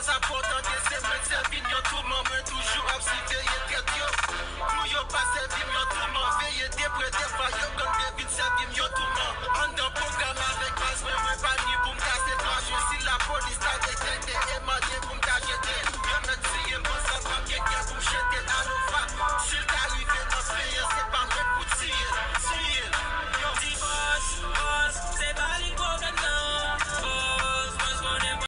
pas important que c'est moi servir yo tout moment toujours observer tête yo. Nous yo pas servir yo tout moment veiller des près des fois yo